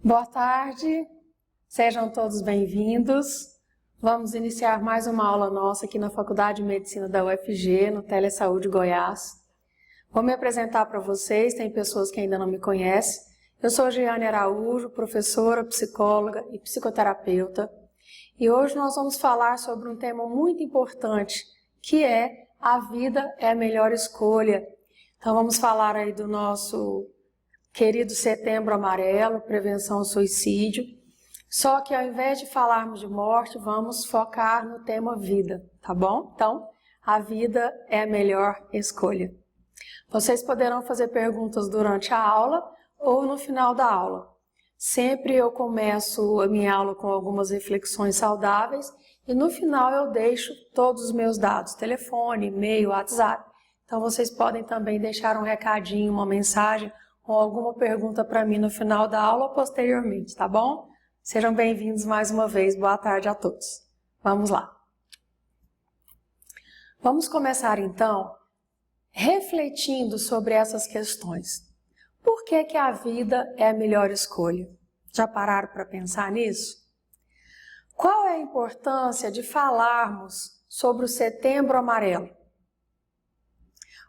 Boa tarde, sejam todos bem-vindos. Vamos iniciar mais uma aula nossa aqui na Faculdade de Medicina da UFG, no Telesaúde Goiás. Vou me apresentar para vocês, tem pessoas que ainda não me conhecem. Eu sou Giane Araújo, professora, psicóloga e psicoterapeuta. E hoje nós vamos falar sobre um tema muito importante, que é a vida é a melhor escolha. Então vamos falar aí do nosso querido Setembro Amarelo, prevenção ao suicídio. Só que ao invés de falarmos de morte, vamos focar no tema vida, tá bom? Então, a vida é a melhor escolha. Vocês poderão fazer perguntas durante a aula ou no final da aula. Sempre eu começo a minha aula com algumas reflexões saudáveis e no final eu deixo todos os meus dados, telefone, e-mail, WhatsApp. Então vocês podem também deixar um recadinho, uma mensagem ou alguma pergunta para mim no final da aula ou posteriormente, tá bom? Sejam bem-vindos mais uma vez, boa tarde a todos. Vamos lá. Vamos começar então refletindo sobre essas questões. Por que a vida é a melhor escolha? Já pararam para pensar nisso? Qual é a importância de falarmos sobre o Setembro Amarelo?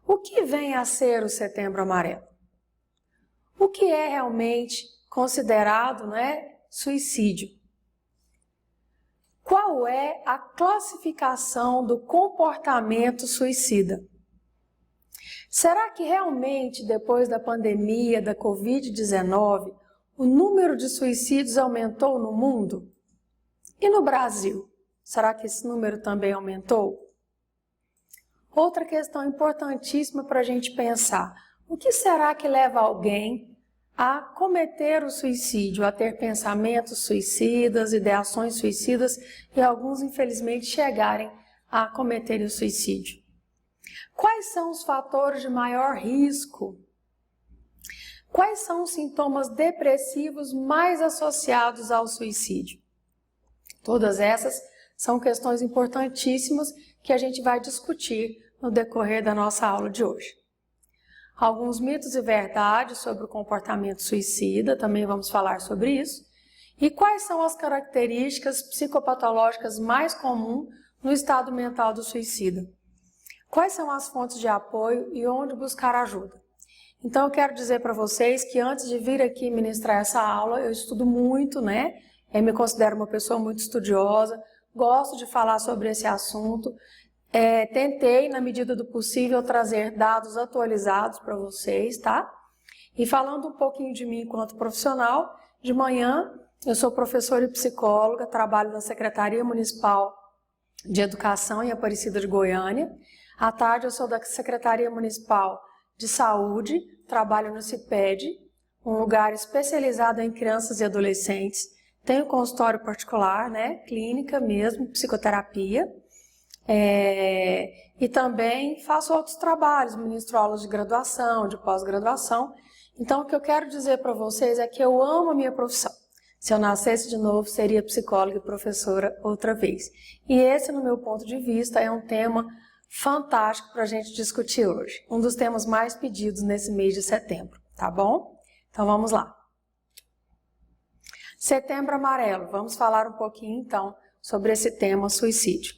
O que vem a ser o Setembro Amarelo? O que é realmente considerado, suicídio? Qual é a classificação do comportamento suicida? Será que realmente, depois da pandemia da Covid-19, o número de suicídios aumentou no mundo? E no Brasil? Será que esse número também aumentou? Outra questão importantíssima para a gente pensar. O que será que leva alguém a cometer o suicídio, a ter pensamentos suicidas, ideações suicidas e alguns, infelizmente, chegarem a cometer o suicídio? Quais são os fatores de maior risco? Quais são os sintomas depressivos mais associados ao suicídio? Todas essas são questões importantíssimas que a gente vai discutir no decorrer da nossa aula de hoje. Alguns mitos e verdades sobre o comportamento suicida, também vamos falar sobre isso. E quais são as características psicopatológicas mais comuns no estado mental do suicida? Quais são as fontes de apoio e onde buscar ajuda? Então eu quero dizer para vocês que antes de vir aqui ministrar essa aula, eu estudo muito, Eu me considero uma pessoa muito estudiosa, gosto de falar sobre esse assunto. Tentei, na medida do possível, trazer dados atualizados para vocês, tá? E falando um pouquinho de mim enquanto profissional, de manhã eu sou professora e psicóloga, trabalho na Secretaria Municipal de Educação em Aparecida de Goiânia. À tarde eu sou da Secretaria Municipal de Saúde, trabalho no CIPED, um lugar especializado em crianças e adolescentes. Tenho consultório particular, clínica mesmo, psicoterapia. E também faço outros trabalhos, ministro aulas de graduação, de pós-graduação. Então o que eu quero dizer para vocês é que eu amo a minha profissão. Se eu nascesse de novo, seria psicóloga e professora outra vez. E esse, no meu ponto de vista, é um tema fantástico para a gente discutir hoje. Um dos temas mais pedidos nesse mês de setembro, tá bom? Então vamos lá. Setembro Amarelo. Vamos falar um pouquinho então sobre esse tema suicídio.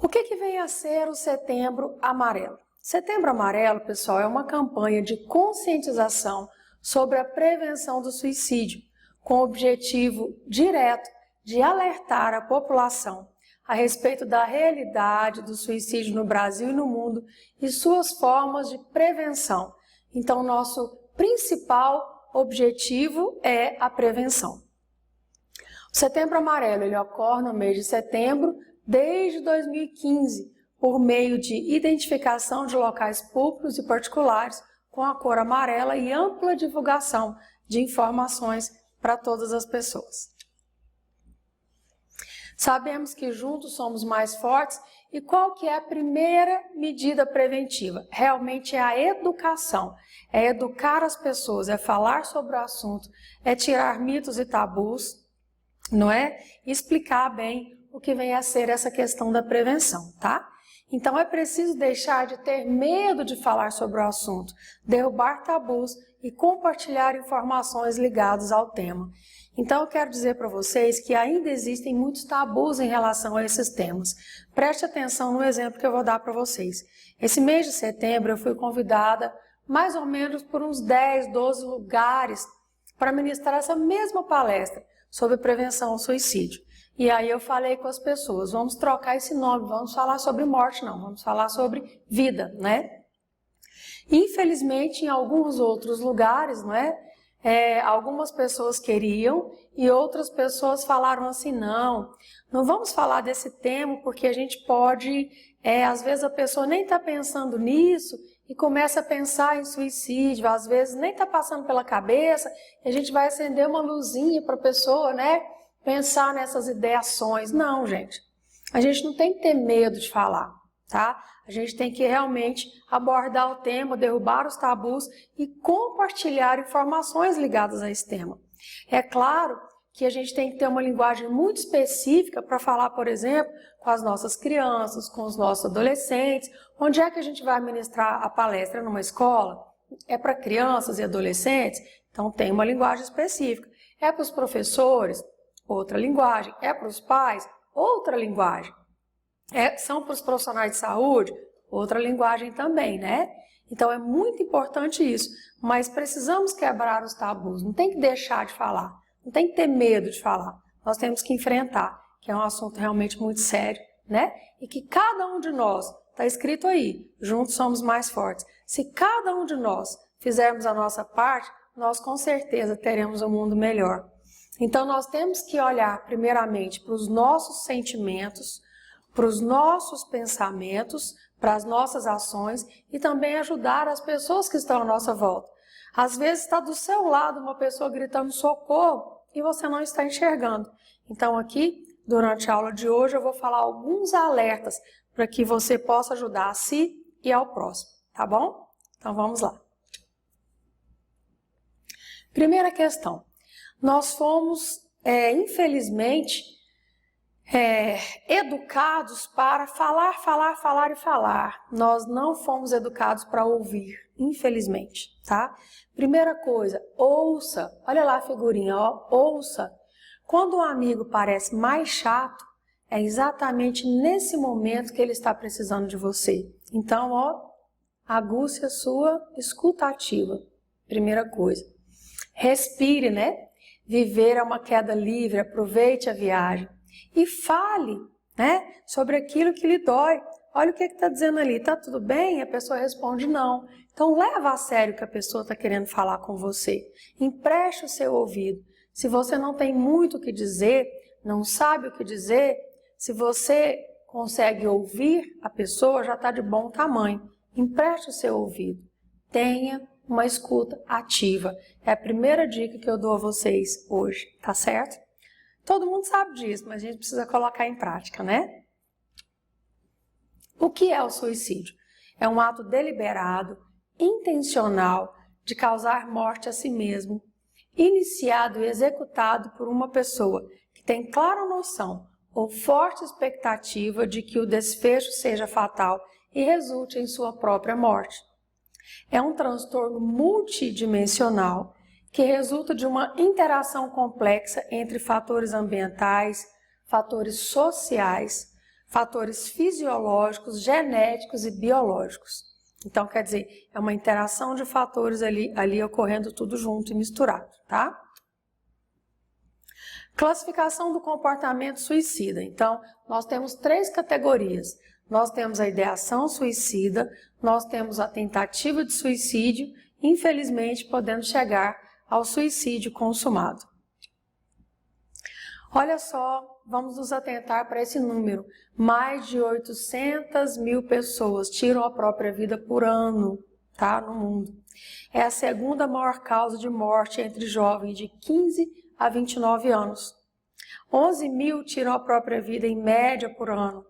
O que vem a ser o Setembro Amarelo? Setembro Amarelo, pessoal, é uma campanha de conscientização sobre a prevenção do suicídio, com o objetivo direto de alertar a população a respeito da realidade do suicídio no Brasil e no mundo e suas formas de prevenção. Então, nosso principal objetivo é a prevenção. O Setembro Amarelo ele ocorre no mês de setembro desde 2015, por meio de identificação de locais públicos e particulares com a cor amarela e ampla divulgação de informações para todas as pessoas. Sabemos que juntos somos mais fortes e qual que é a primeira medida preventiva? Realmente é a educação, é educar as pessoas, é falar sobre o assunto, é tirar mitos e tabus, E explicar bem o que vem a ser essa questão da prevenção, tá? Então é preciso deixar de ter medo de falar sobre o assunto, derrubar tabus e compartilhar informações ligadas ao tema. Então eu quero dizer para vocês que ainda existem muitos tabus em relação a esses temas. Preste atenção no exemplo que eu vou dar para vocês. Esse mês de setembro eu fui convidada mais ou menos por uns 10, 12 lugares para ministrar essa mesma palestra sobre prevenção ao suicídio. E aí eu falei com as pessoas, vamos trocar esse nome, vamos falar sobre morte não, vamos falar sobre vida, né? Infelizmente, em alguns outros lugares, algumas pessoas queriam e outras pessoas falaram assim, não vamos falar desse tema porque a gente pode, às vezes a pessoa nem está pensando nisso e começa a pensar em suicídio, às vezes nem está passando pela cabeça, e a gente vai acender uma luzinha para a pessoa, pensar nessas ideações. Não, gente, a gente não tem que ter medo de falar, tá? A gente tem que realmente abordar o tema, derrubar os tabus e compartilhar informações ligadas a esse tema. É claro que a gente tem que ter uma linguagem muito específica para falar, por exemplo, com as nossas crianças, com os nossos adolescentes. Onde é que a gente vai ministrar a palestra? Numa escola? É para crianças e adolescentes? Então tem uma linguagem específica. É para os professores? Outra linguagem. É para os pais? Outra linguagem. São para os profissionais de saúde? Outra linguagem também, né? Então é muito importante isso, mas precisamos quebrar os tabus, não tem que deixar de falar, não tem que ter medo de falar, nós temos que enfrentar, que é um assunto realmente muito sério, né? E que cada um de nós, está escrito aí, juntos somos mais fortes, se cada um de nós fizermos a nossa parte, nós com certeza teremos um mundo melhor. Então nós temos que olhar primeiramente para os nossos sentimentos, para os nossos pensamentos, para as nossas ações e também ajudar as pessoas que estão à nossa volta. Às vezes está do seu lado uma pessoa gritando socorro e você não está enxergando. Então aqui, durante a aula de hoje, eu vou falar alguns alertas para que você possa ajudar a si e ao próximo, tá bom? Então vamos lá. Primeira questão. Nós fomos, infelizmente, educados para falar e falar. Nós não fomos educados para ouvir, infelizmente, tá? Primeira coisa, ouça. Olha lá a figurinha, ó, ouça. Quando um amigo parece mais chato, é exatamente nesse momento que ele está precisando de você. Então, ó, aguce a sua escuta ativa. Primeira coisa. Respire, né? Viver é uma queda livre, aproveite a viagem. E fale, sobre aquilo que lhe dói. Olha o que está dizendo ali, tá tudo bem? A pessoa responde não. Então leva a sério o que a pessoa está querendo falar com você. Empreste o seu ouvido. Se você não tem muito o que dizer, não sabe o que dizer, se você consegue ouvir a pessoa, já está de bom tamanho. Empreste o seu ouvido. Tenha uma escuta ativa. É a primeira dica que eu dou a vocês hoje, tá certo? Todo mundo sabe disso, mas a gente precisa colocar em prática, né? O que é o suicídio? É um ato deliberado, intencional, de causar morte a si mesmo, iniciado e executado por uma pessoa que tem clara noção ou forte expectativa de que o desfecho seja fatal e resulte em sua própria morte. É um transtorno multidimensional que resulta de uma interação complexa entre fatores ambientais, fatores sociais, fatores fisiológicos, genéticos e biológicos. Então, quer dizer, é uma interação de fatores ali ocorrendo tudo junto e misturado, tá? Classificação do comportamento suicida. Então, nós temos 3 categorias. Nós temos a ideação suicida, nós temos a tentativa de suicídio, infelizmente podendo chegar ao suicídio consumado. Olha só, vamos nos atentar para esse número. Mais de 800 mil pessoas tiram a própria vida por ano, tá, no mundo. É a segunda maior causa de morte entre jovens de 15 a 29 anos. 11 mil tiram a própria vida em média por ano.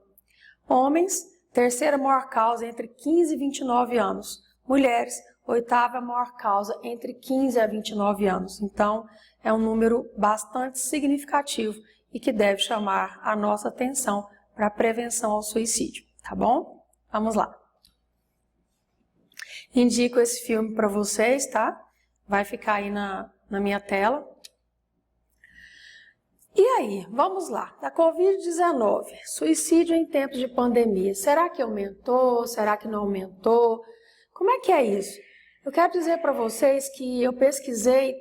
Homens, terceira maior causa entre 15 e 29 anos. Mulheres, 8ª maior causa entre 15 a 29 anos. Então, é um número bastante significativo e que deve chamar a nossa atenção para a prevenção ao suicídio, tá bom? Vamos lá. Indico esse filme para vocês, tá? Vai ficar aí na minha tela. E aí, vamos lá. Da Covid-19, suicídio em tempos de pandemia. Será que aumentou? Será que não aumentou? Como é que é isso? Eu quero dizer para vocês que eu pesquisei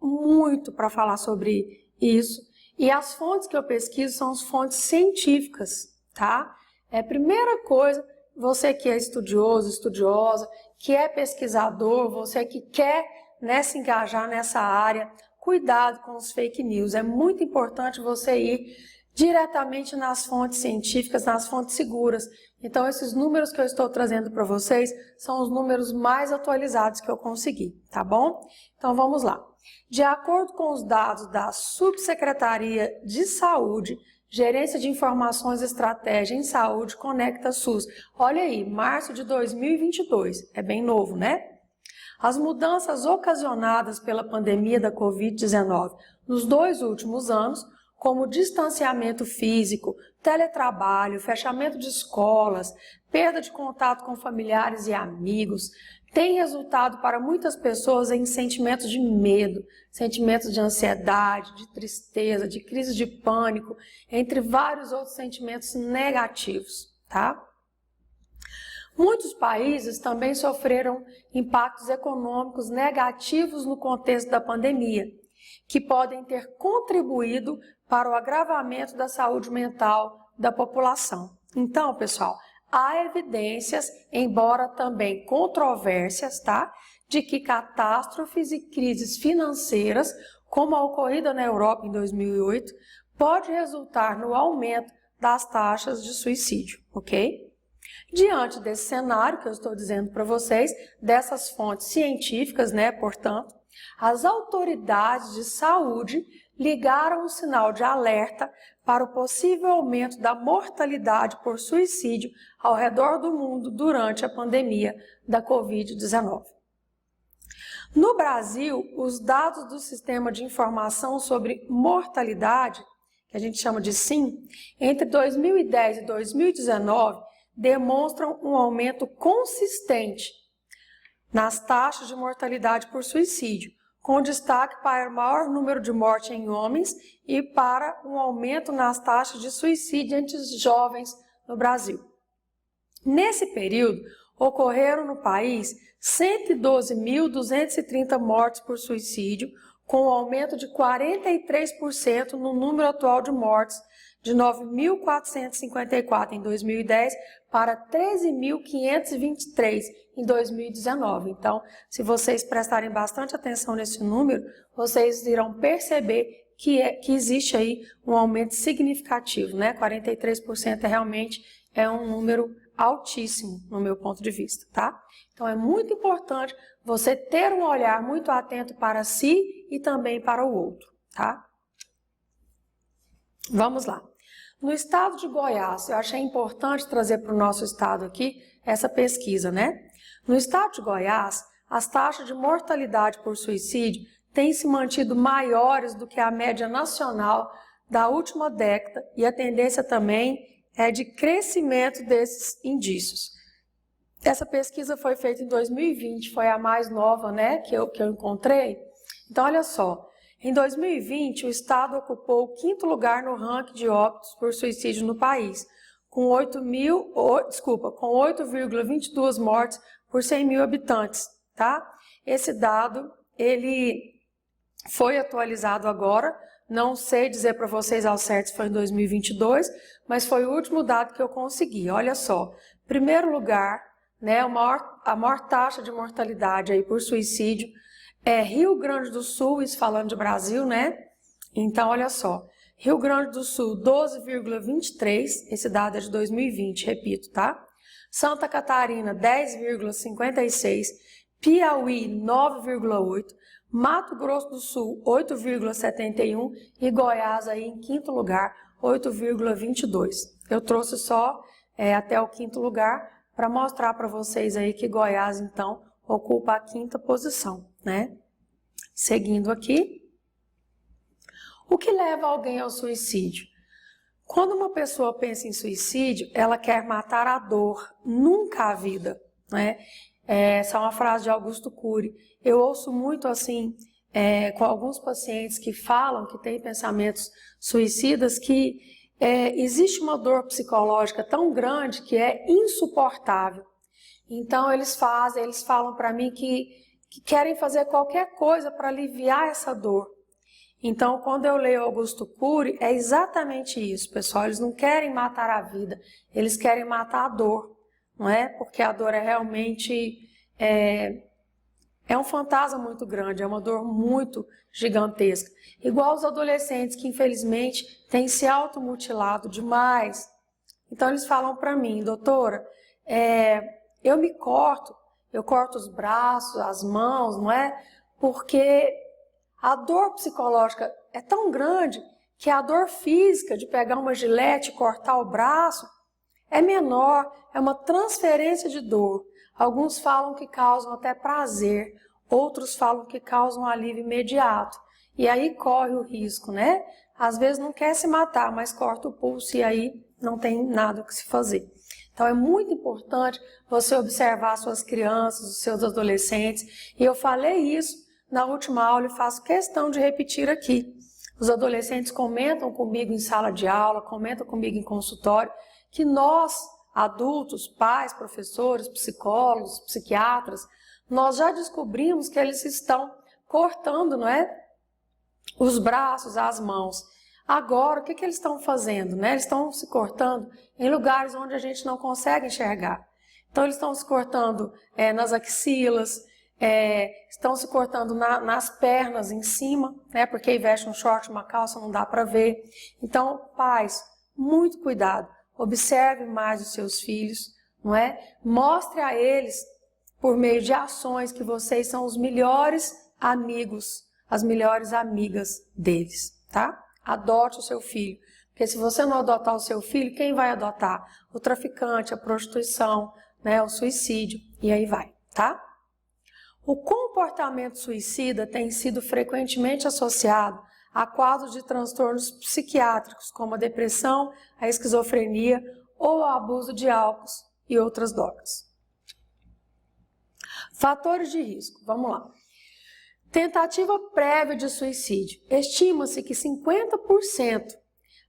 muito para falar sobre isso. E as fontes que eu pesquiso são as fontes científicas, tá? Primeira coisa, você que é estudioso, estudiosa, que é pesquisador, você que quer, né, se engajar nessa área, cuidado com os fake news. É muito importante você ir diretamente nas fontes científicas, nas fontes seguras. Então, esses números que eu estou trazendo para vocês são os números mais atualizados que eu consegui, tá bom? Então, vamos lá. De acordo com os dados da Subsecretaria de Saúde, Gerência de Informações e Estratégia em Saúde Conecta SUS. Olha aí, março de 2022, é bem novo, né? As mudanças ocasionadas pela pandemia da Covid-19 nos 2 últimos anos, como distanciamento físico, teletrabalho, fechamento de escolas, perda de contato com familiares e amigos, tem resultado para muitas pessoas em sentimentos de medo, sentimentos de ansiedade, de tristeza, de crise de pânico, entre vários outros sentimentos negativos, tá? Muitos países também sofreram impactos econômicos negativos no contexto da pandemia, que podem ter contribuído para o agravamento da saúde mental da população. Então, pessoal, há evidências, embora também controvérsias, tá? De que catástrofes e crises financeiras, como a ocorrida na Europa em 2008, pode resultar no aumento das taxas de suicídio, ok? Diante desse cenário que eu estou dizendo para vocês, dessas fontes científicas, né, portanto, as autoridades de saúde ligaram um sinal de alerta para o possível aumento da mortalidade por suicídio ao redor do mundo durante a pandemia da Covid-19. No Brasil, os dados do Sistema de Informação sobre Mortalidade, que a gente chama de SIM, entre 2010 e 2019, demonstram um aumento consistente nas taxas de mortalidade por suicídio, com destaque para o maior número de mortes em homens e para um aumento nas taxas de suicídio entre os jovens no Brasil. Nesse período, ocorreram no país 112.230 mortes por suicídio, com um aumento de 43% no número atual de mortes, de 9.454 em 2010 para 13.523 em 2019. Então, se vocês prestarem bastante atenção nesse número, vocês irão perceber que existe aí um aumento significativo, né? 43% realmente é um número altíssimo, no meu ponto de vista, tá? Então, é muito importante você ter um olhar muito atento para si e também para o outro, tá? Vamos lá. No estado de Goiás, eu achei importante trazer para o nosso estado aqui essa pesquisa, né? No estado de Goiás, as taxas de mortalidade por suicídio têm se mantido maiores do que a média nacional da última década e a tendência também é de crescimento desses indícios. Essa pesquisa foi feita em 2020, foi a mais nova, né, que eu encontrei. Então, olha só. Em 2020, o estado ocupou o 5º lugar no ranking de óbitos por suicídio no país, com 8,22 mortes por 100 mil habitantes, tá? Esse dado, ele foi atualizado agora, não sei dizer para vocês ao certo se foi em 2022, mas foi o último dado que eu consegui. Olha só, primeiro lugar, né, a maior taxa de mortalidade aí por suicídio é Rio Grande do Sul, isso falando de Brasil, né? Então, olha só, Rio Grande do Sul, 12,23, esse dado é de 2020, repito, tá? Santa Catarina, 10,56, Piauí, 9,8, Mato Grosso do Sul, 8,71 e Goiás aí em 5º lugar, 8,22. Eu trouxe só até o 5º lugar para mostrar para vocês aí que Goiás, então, ocupa a 5ª posição, né? Seguindo aqui. O que leva alguém ao suicídio? Quando uma pessoa pensa em suicídio, ela quer matar a dor, nunca a vida, né? Essa é uma frase de Augusto Cury. Eu ouço muito assim, com alguns pacientes que falam que têm pensamentos suicidas, que existe uma dor psicológica tão grande que é insuportável. Então eles falam para mim que querem fazer qualquer coisa para aliviar essa dor. Então, quando eu leio Augusto Cury, é exatamente isso, pessoal. Eles não querem matar a vida, eles querem matar a dor, não é? Porque a dor é realmente um fantasma muito grande, é uma dor muito gigantesca. Igual os adolescentes que, infelizmente, têm se automutilado demais. Então, eles falam para mim, doutora, eu corto os braços, as mãos, não é? Porque a dor psicológica é tão grande que a dor física de pegar uma gilete e cortar o braço é menor, é uma transferência de dor. Alguns falam que causam até prazer, outros falam que causam alívio imediato. E aí corre o risco, né? Às vezes não quer se matar, mas corta o pulso e aí não tem nada o que se fazer. Então é muito importante você observar suas crianças, os seus adolescentes. E eu falei isso na última aula e faço questão de repetir aqui. Os adolescentes comentam comigo em sala de aula, comentam comigo em consultório, que nós, adultos, pais, professores, psicólogos, psiquiatras, nós já descobrimos que eles estão cortando, não é? Os braços, as mãos. Agora, o que eles estão fazendo? Né? Eles estão se cortando em lugares onde a gente não consegue enxergar. Então, eles estão se cortando nas axilas, estão se cortando nas pernas em cima, né? Porque aí veste um short, uma calça, não dá para ver. Então, pais, muito cuidado. Observe mais os seus filhos, não é? Mostre a eles, por meio de ações, que vocês são os melhores amigos, as melhores amigas deles, tá? Adote o seu filho, porque se você não adotar o seu filho, quem vai adotar? O traficante, a prostituição, né? O suicídio, e aí vai, tá? O comportamento suicida tem sido frequentemente associado a quadros de transtornos psiquiátricos, como a depressão, a esquizofrenia ou o abuso de álcool e outras drogas. Fatores de risco, vamos lá. Tentativa prévia de suicídio. Estima-se que 50%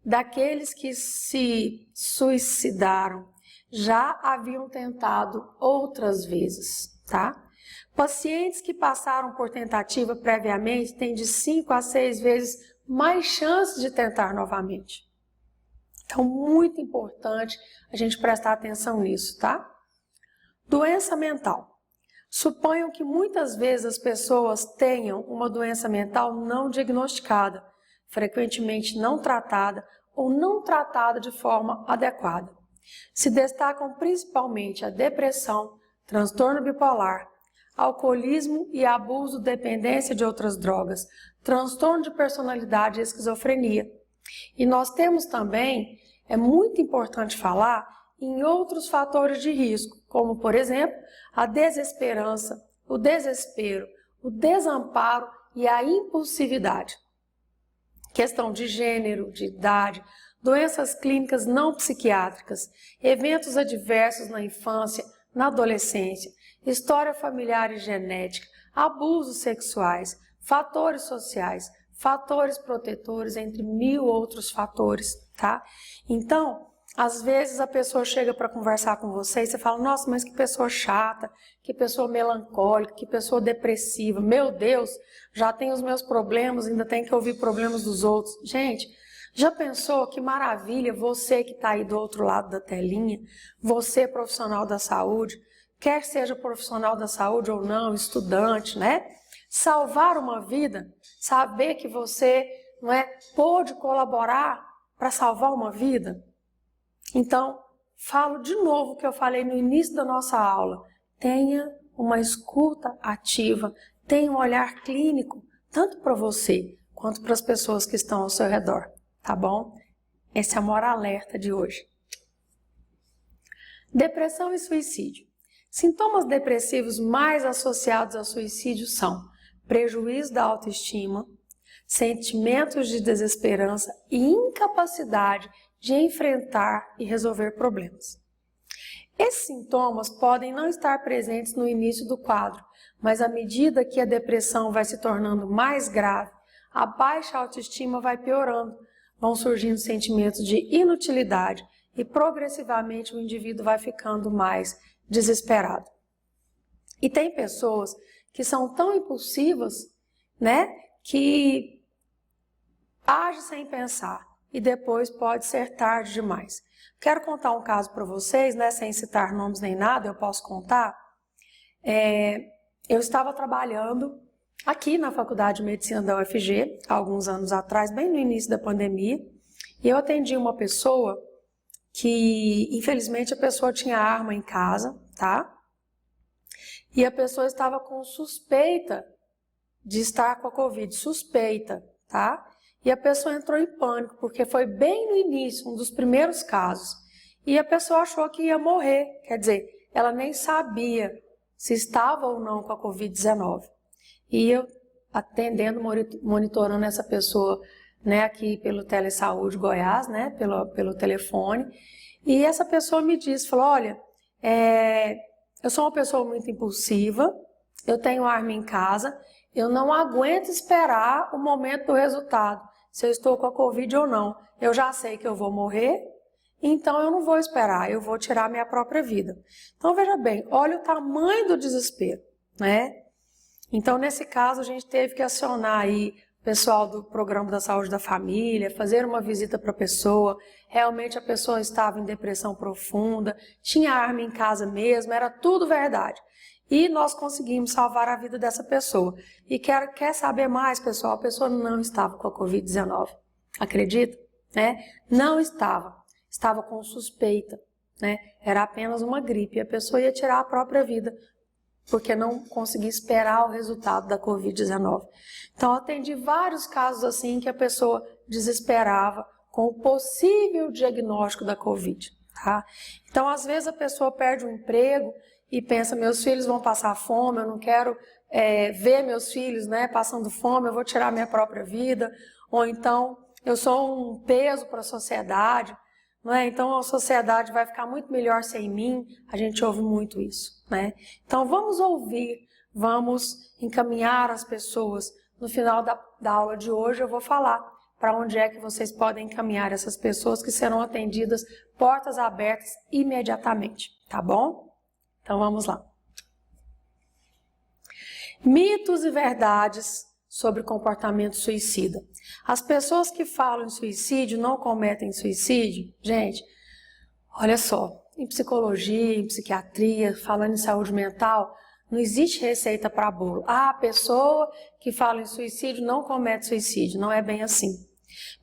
daqueles que se suicidaram já haviam tentado outras vezes, tá? Pacientes que passaram por tentativa previamente têm de 5 a 6 vezes mais chances de tentar novamente. Então, muito importante a gente prestar atenção nisso, tá? Doença mental. Suponham que muitas vezes as pessoas tenham uma doença mental não diagnosticada, frequentemente não tratada ou não tratada de forma adequada. Se destacam principalmente a depressão, transtorno bipolar, alcoolismo e abuso, dependência de outras drogas, transtorno de personalidade e esquizofrenia. E nós temos também, é muito importante falar, em outros fatores de risco, como, por exemplo, a desesperança, o desespero, o desamparo e a impulsividade. Questão de gênero, de idade, doenças clínicas não psiquiátricas, eventos adversos na infância, na adolescência, história familiar e genética, abusos sexuais, fatores sociais, fatores protetores, entre 1000 outros fatores, tá? Então, às vezes a pessoa chega para conversar com você e você fala, nossa, mas que pessoa chata, que pessoa melancólica, que pessoa depressiva, meu Deus, já tenho os meus problemas, ainda tenho que ouvir problemas dos outros. Gente, já pensou que maravilha você que está aí do outro lado da telinha, você profissional da saúde, quer seja profissional da saúde ou não, estudante, né? Salvar uma vida, saber que você pôde colaborar para salvar uma vida. Então, falo de novo o que eu falei no início da nossa aula. Tenha uma escuta ativa, tenha um olhar clínico, tanto para você quanto para as pessoas que estão ao seu redor, tá bom? Esse é o maior alerta de hoje. Depressão e suicídio. Sintomas depressivos mais associados ao suicídio são prejuízo da autoestima, sentimentos de desesperança e incapacidade de enfrentar e resolver problemas. Esses sintomas podem não estar presentes no início do quadro, mas à medida que a depressão vai se tornando mais grave, a baixa autoestima vai piorando, vão surgindo sentimentos de inutilidade e progressivamente o indivíduo vai ficando mais desesperado. E tem pessoas que são tão impulsivas, né, que agem sem pensar e depois pode ser tarde demais. Quero contar um caso para vocês, né, sem citar nomes nem nada, eu posso contar. Eu estava trabalhando aqui na Faculdade de Medicina da UFG, há alguns anos atrás, bem no início da pandemia, e eu atendi uma pessoa que, infelizmente, a pessoa tinha arma em casa, tá? E a pessoa estava com suspeita de estar com a Covid, suspeita, tá? E a pessoa entrou em pânico, porque foi bem no início, um dos primeiros casos. E a pessoa achou que ia morrer, quer dizer, ela nem sabia se estava ou não com a Covid-19. E eu atendendo, monitorando essa pessoa, né, aqui pelo Telesaúde Goiás, né, pelo telefone. E essa pessoa me disse, falou, olha, eu sou uma pessoa muito impulsiva, eu tenho arma em casa, eu não aguento esperar o momento do resultado, se eu estou com a Covid ou não. Eu já sei que eu vou morrer, então eu não vou esperar, eu vou tirar minha própria vida. Então veja bem, olha o tamanho do desespero, né? Então nesse caso a gente teve que acionar aí o pessoal do Programa da Saúde da Família, fazer uma visita para a pessoa, realmente a pessoa estava em depressão profunda, tinha arma em casa mesmo, era tudo verdade. E nós conseguimos salvar a vida dessa pessoa. E quer saber mais, pessoal? A pessoa não estava com a Covid-19. Acredita? Né? Não estava. Estava com suspeita. Né? Era apenas uma gripe. E a pessoa ia tirar a própria vida, porque não conseguia esperar o resultado da Covid-19. Então, eu atendi vários casos assim que a pessoa desesperava com o possível diagnóstico da Covid. Tá? Então, às vezes a pessoa perde o emprego e pensa, meus filhos vão passar fome, eu não quero ver meus filhos, né, passando fome, eu vou tirar minha própria vida. Ou então, eu sou um peso para a sociedade, não é? Então a sociedade vai ficar muito melhor sem mim. A gente ouve muito isso, né? Então vamos ouvir, vamos encaminhar as pessoas. No final da aula de hoje eu vou falar para onde é que vocês podem encaminhar essas pessoas que serão atendidas, portas abertas imediatamente, tá bom? Então vamos lá. Mitos e verdades sobre comportamento suicida. As pessoas que falam em suicídio não cometem suicídio? Gente, olha só, em psicologia, em psiquiatria, falando em saúde mental, não existe receita para bolo. Ah, a pessoa que fala em suicídio não comete suicídio. Não é bem assim.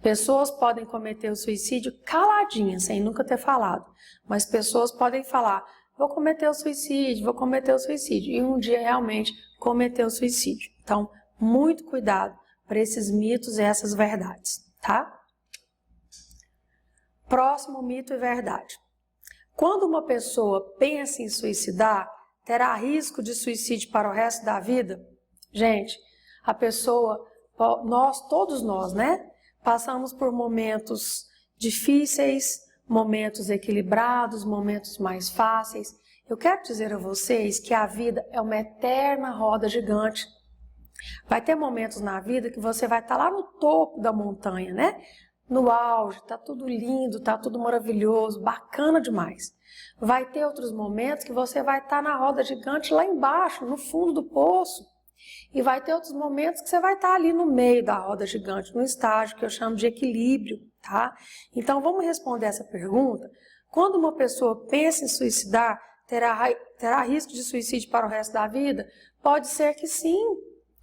Pessoas podem cometer o suicídio caladinhas, sem nunca ter falado. Mas pessoas podem falar, vou cometer o suicídio, vou cometer o suicídio. E um dia realmente cometer o suicídio. Então, muito cuidado para esses mitos e essas verdades, tá? Próximo mito e verdade. Quando uma pessoa pensa em suicidar, terá risco de suicídio para o resto da vida? Gente, a pessoa, todos nós, né? Passamos por momentos difíceis, momentos equilibrados, momentos mais fáceis. Eu quero dizer a vocês que a vida é uma eterna roda gigante. Vai ter momentos na vida que você vai estar lá no topo da montanha, né? No auge, tá tudo lindo, tá tudo maravilhoso, bacana demais. Vai ter outros momentos que você vai estar na roda gigante lá embaixo, no fundo do poço. E vai ter outros momentos que você vai estar ali no meio da roda gigante, no estágio que eu chamo de equilíbrio, tá? Então vamos responder essa pergunta. Quando uma pessoa pensa em suicidar, terá risco de suicídio para o resto da vida? Pode ser que sim.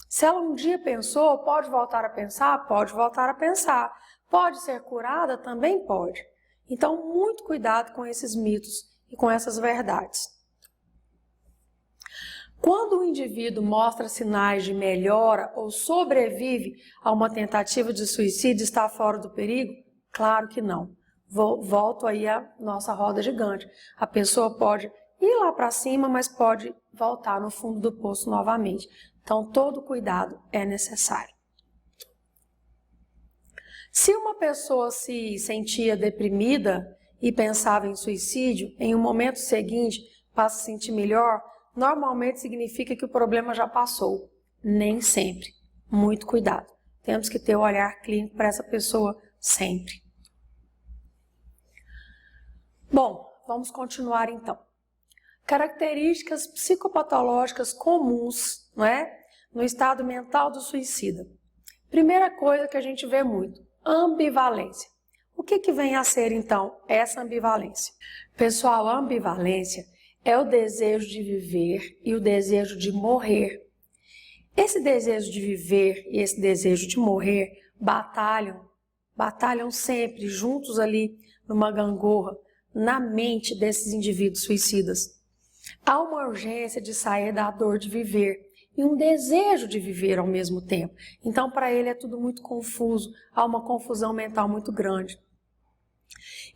Se ela um dia pensou, pode voltar a pensar? Pode voltar a pensar. Pode ser curada? Também pode. Então, muito cuidado com esses mitos e com essas verdades. Quando o indivíduo mostra sinais de melhora ou sobrevive a uma tentativa de suicídio, está fora do perigo? Claro que não. Volto aí à nossa roda gigante. A pessoa pode ir lá para cima, mas pode voltar no fundo do poço novamente. Então, todo cuidado é necessário. Se uma pessoa se sentia deprimida e pensava em suicídio, em um momento seguinte para se sentir melhor, normalmente significa que o problema já passou. Nem sempre. Muito cuidado. Temos que ter o olhar clínico para essa pessoa sempre. Bom, vamos continuar então. Características psicopatológicas comuns, não é? No estado mental do suicida. Primeira coisa que a gente vê muito, ambivalência. O que vem a ser então essa ambivalência? Pessoal, a ambivalência é o desejo de viver e o desejo de morrer. Esse desejo de viver e esse desejo de morrer batalham sempre juntos ali numa gangorra na mente desses indivíduos suicidas. Há uma urgência de sair da dor de viver e um desejo de viver ao mesmo tempo. Então, para ele é tudo muito confuso, há uma confusão mental muito grande.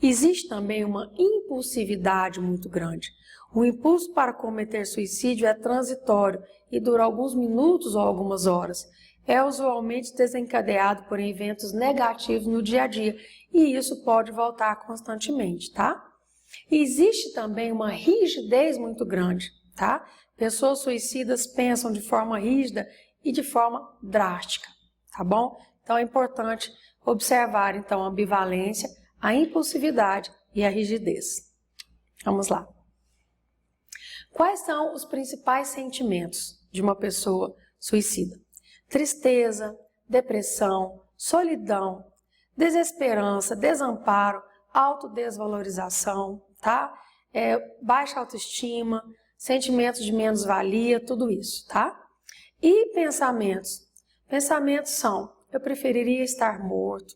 Existe também uma impulsividade muito grande. O impulso para cometer suicídio é transitório e dura alguns minutos ou algumas horas. É usualmente desencadeado por eventos negativos no dia a dia e isso pode voltar constantemente, tá? Existe também uma rigidez muito grande, tá? Pessoas suicidas pensam de forma rígida e de forma drástica, tá bom? Então é importante observar então a ambivalência, a impulsividade e a rigidez. Vamos lá. Quais são os principais sentimentos de uma pessoa suicida? Tristeza, depressão, solidão, desesperança, desamparo, autodesvalorização, tá? Baixa autoestima, sentimentos de menos-valia, tudo isso, tá? E pensamentos? Pensamentos são, eu preferiria estar morto,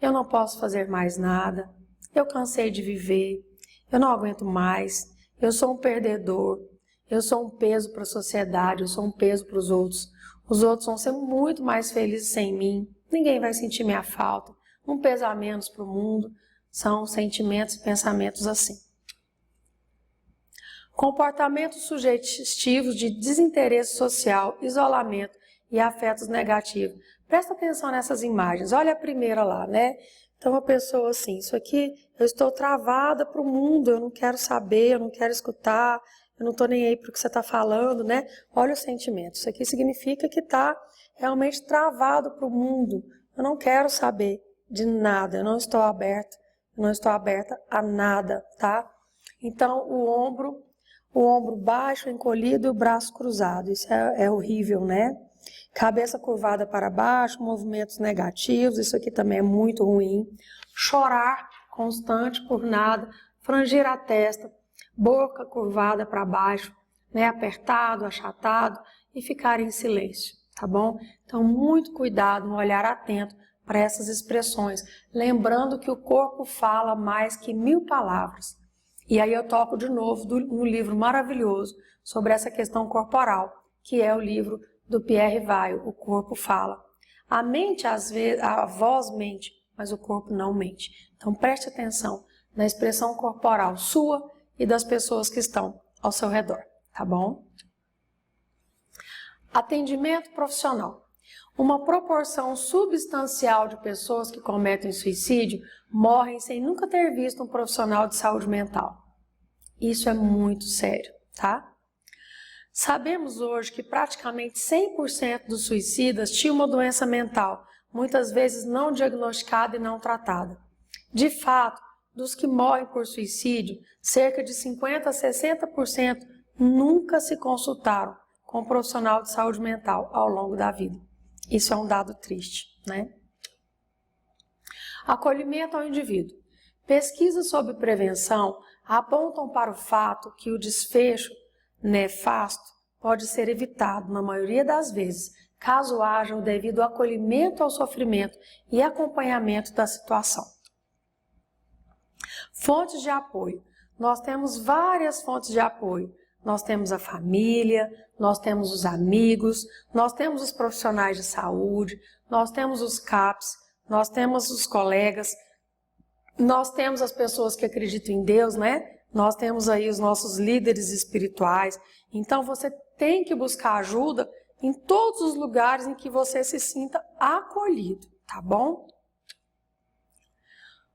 eu não posso fazer mais nada, eu cansei de viver, eu não aguento mais, eu sou um perdedor, eu sou um peso para a sociedade, eu sou um peso para os outros vão ser muito mais felizes sem mim, ninguém vai sentir minha falta, um peso a menos para o mundo, são sentimentos e pensamentos assim. Comportamentos sugestivos de desinteresse social, isolamento e afetos negativos. Presta atenção nessas imagens, olha a primeira lá, né? Então a pessoa assim, isso aqui, eu estou travada para o mundo, eu não quero saber, eu não quero escutar, eu não estou nem aí para o que você está falando, né? Olha o sentimento, isso aqui significa que está realmente travado para o mundo, eu não quero saber de nada, eu não estou aberta a nada, tá? Então o ombro baixo, encolhido e o braço cruzado, isso é horrível, né? Cabeça curvada para baixo, movimentos negativos, isso aqui também é muito ruim. Chorar constante por nada, frangir a testa, boca curvada para baixo, né, apertado, achatado e ficar em silêncio, tá bom? Então, muito cuidado, um olhar atento para essas expressões, lembrando que o corpo fala mais que 1000 palavras. E aí eu toco de novo no livro maravilhoso sobre essa questão corporal, que é o livro do Pierre Weil, O Corpo Fala. A mente, às vezes, a voz mente, mas o corpo não mente. Então preste atenção na expressão corporal sua e das pessoas que estão ao seu redor, tá bom? Atendimento profissional. Uma proporção substancial de pessoas que cometem suicídio morrem sem nunca ter visto um profissional de saúde mental. Isso é muito sério, tá? Sabemos hoje que praticamente 100% dos suicidas tinham uma doença mental, muitas vezes não diagnosticada e não tratada. De fato, dos que morrem por suicídio, cerca de 50% a 60% nunca se consultaram com um profissional de saúde mental ao longo da vida. Isso é um dado triste, né? Acolhimento ao indivíduo. Pesquisas sobre prevenção apontam para o fato que o desfecho nefasto pode ser evitado, na maioria das vezes, caso haja o devido acolhimento ao sofrimento e acompanhamento da situação. Fontes de apoio. Nós temos várias fontes de apoio. Nós temos a família, nós temos os amigos, nós temos os profissionais de saúde, nós temos os CAPs, nós temos os colegas, nós temos as pessoas que acreditam em Deus, né? Nós temos aí os nossos líderes espirituais. Então você tem que buscar ajuda em todos os lugares em que você se sinta acolhido, tá bom?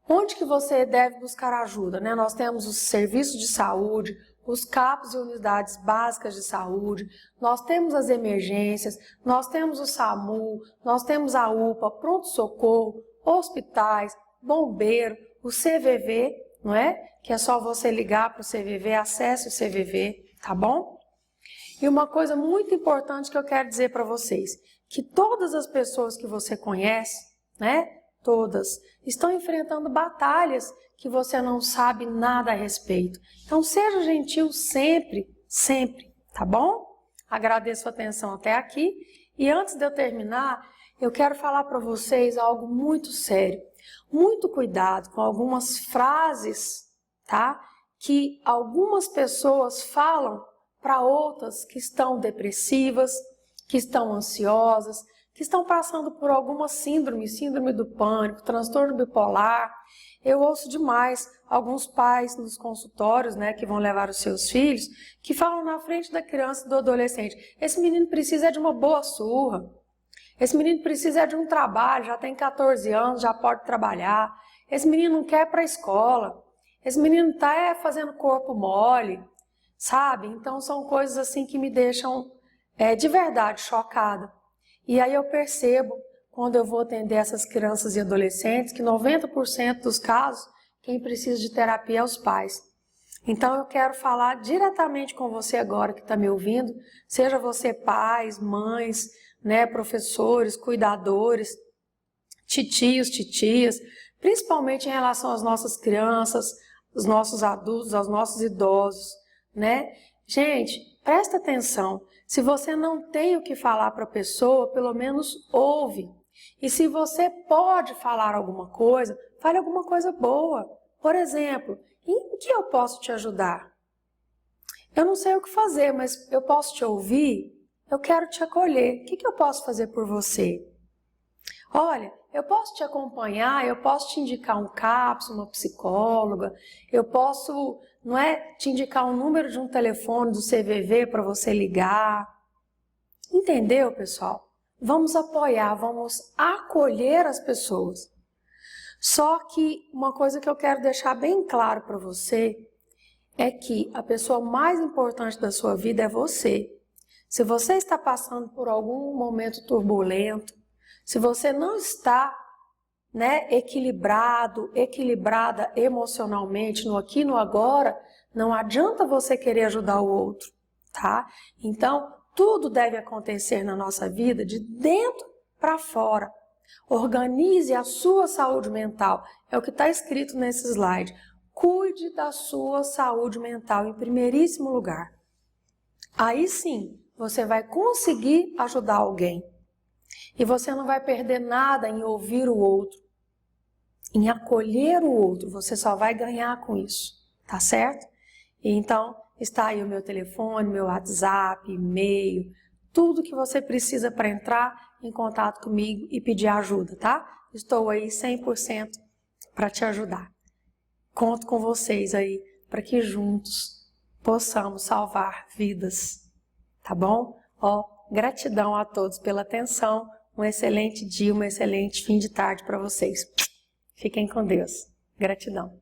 Onde que você deve buscar ajuda, né? Nós temos os serviços de saúde, os CAPs e unidades básicas de saúde, nós temos as emergências, nós temos o SAMU, nós temos a UPA, pronto-socorro, hospitais, bombeiro, o CVV, não é? Que é só você ligar para o CVV, acesse o CVV, tá bom? E uma coisa muito importante que eu quero dizer para vocês, que todas as pessoas que você conhece, né? Todas, estão enfrentando batalhas que você não sabe nada a respeito. Então, seja gentil sempre, sempre, tá bom? Agradeço a atenção até aqui. E antes de eu terminar, eu quero falar para vocês algo muito sério. Muito cuidado com algumas frases, tá? Que algumas pessoas falam para outras que estão depressivas, que estão ansiosas, que estão passando por alguma síndrome do pânico, transtorno bipolar. Eu ouço demais alguns pais nos consultórios, né, que vão levar os seus filhos, que falam na frente da criança e do adolescente: esse menino precisa de uma boa surra, esse menino precisa de um trabalho, já tem 14 anos, já pode trabalhar, esse menino não quer ir para a escola, esse menino está fazendo corpo mole, sabe? Então são coisas assim que me deixam de verdade chocada. E aí eu percebo, quando eu vou atender essas crianças e adolescentes, que 90% dos casos, quem precisa de terapia é os pais. Então eu quero falar diretamente com você agora que está me ouvindo, seja você pais, mães, né, professores, cuidadores, titios, titias, principalmente em relação às nossas crianças, aos nossos adultos, aos nossos idosos, né? Gente, presta atenção. Se você não tem o que falar para a pessoa, pelo menos ouve. E se você pode falar alguma coisa, fale alguma coisa boa. Por exemplo, em que eu posso te ajudar? Eu não sei o que fazer, mas eu posso te ouvir? Eu quero te acolher. O que eu posso fazer por você? Olha, eu posso te acompanhar, eu posso te indicar um CAPS, uma psicóloga, eu posso, não é, te indicar um número de um telefone do CVV para você ligar. Entendeu, pessoal? Vamos apoiar, vamos acolher as pessoas. Só que uma coisa que eu quero deixar bem claro para você é que a pessoa mais importante da sua vida é você. Se você está passando por algum momento turbulento, se você não está, né, equilibrado, equilibrada emocionalmente no aqui e no agora, não adianta você querer ajudar o outro, tá? Então, tudo deve acontecer na nossa vida de dentro para fora. Organize a sua saúde mental. É o que está escrito nesse slide. Cuide da sua saúde mental em primeiríssimo lugar. Aí sim, você vai conseguir ajudar alguém. E você não vai perder nada em ouvir o outro, em acolher o outro. Você só vai ganhar com isso, tá certo? E então, está aí o meu telefone, meu WhatsApp, e-mail, tudo que você precisa para entrar em contato comigo e pedir ajuda, tá? Estou aí 100% para te ajudar. Conto com vocês aí para que juntos possamos salvar vidas, tá bom? Ó, gratidão a todos pela atenção, um excelente dia, um excelente fim de tarde para vocês. Fiquem com Deus. Gratidão.